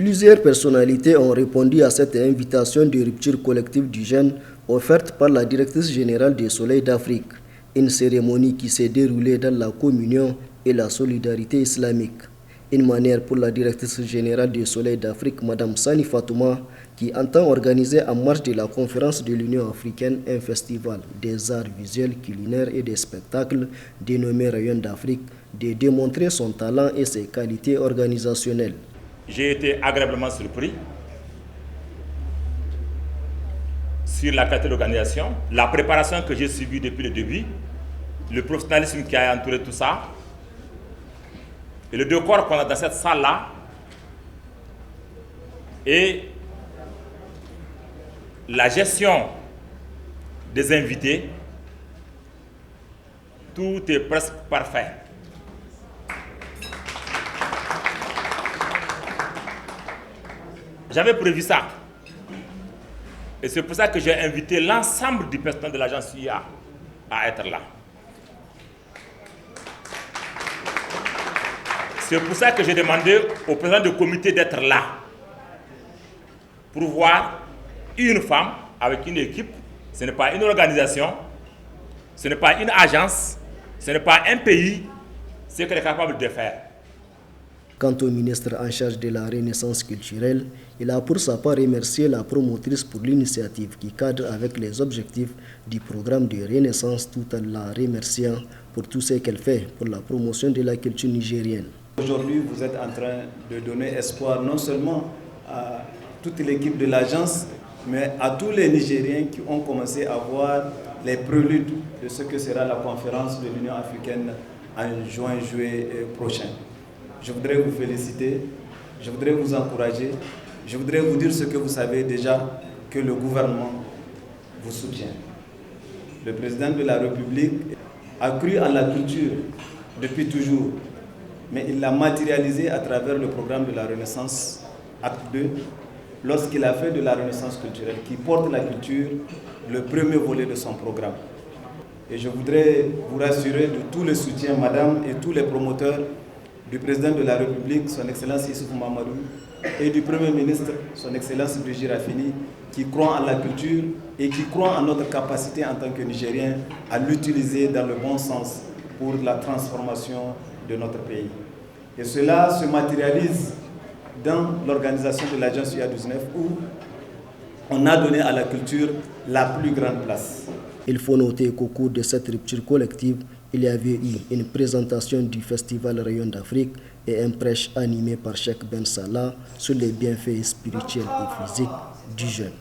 Plusieurs personnalités ont répondu à cette invitation de rupture collective du jeûne offerte par la directrice générale des Soleils d'Afrique. Une cérémonie qui s'est déroulée dans la communion et la solidarité islamique. Une manière pour la directrice générale des Soleils d'Afrique, Mme Sani Fatouma, qui entend organiser en marge de la conférence de l'Union africaine un festival des arts visuels, culinaires et des spectacles dénommé Rayon d'Afrique, de démontrer son talent et ses qualités organisationnelles. J'ai été agréablement surpris sur la qualité de l'organisation, la préparation que j'ai suivie depuis le début, le professionnalisme qui a entouré tout ça, et le décor qu'on a dans cette salle-là, et la gestion des invités, tout est presque parfait. J'avais prévu ça. Et c'est pour ça que j'ai invité l'ensemble du personnel de l'agence UIA à être là. C'est pour ça que j'ai demandé au président du comité d'être là. Pour voir une femme avec une équipe. Ce n'est pas une organisation, ce n'est pas une agence, ce n'est pas un pays, c'est qu'elle est capable de faire. Quant au ministre en charge de la Renaissance culturelle, il a pour sa part remercié la promotrice pour l'initiative qui cadre avec les objectifs du programme de Renaissance tout en la remerciant pour tout ce qu'elle fait pour la promotion de la culture nigérienne. Aujourd'hui, vous êtes en train de donner espoir non seulement à toute l'équipe de l'agence, mais à tous les Nigériens qui ont commencé à voir les préludes de ce que sera la conférence de l'Union africaine en juin-juillet prochain. Je voudrais vous féliciter, je voudrais vous encourager, je voudrais vous dire ce que vous savez déjà, que le gouvernement vous soutient. Le président de la République a cru en la culture depuis toujours, mais il l'a matérialisé à travers le programme de la Renaissance, acte 2, lorsqu'il a fait de la Renaissance culturelle, qui porte la culture, le premier volet de son programme. Et je voudrais vous rassurer de tout le soutien, madame, et tous les promoteurs du président de la République, son Excellence Issoufou Mahamadou, et du Premier ministre, son Excellence Brigitte Raffini, qui croient en la culture et qui croient en notre capacité en tant que Nigériens à l'utiliser dans le bon sens pour la transformation de notre pays. Et cela se matérialise dans l'organisation de l'agence UA19 où on a donné à la culture la plus grande place. Il faut noter qu'au cours de cette rupture collective, il y avait eu une présentation du festival Rayon d'Afrique et un prêche animé par Cheikh Ben Salah sur les bienfaits spirituels et physiques du jeûne.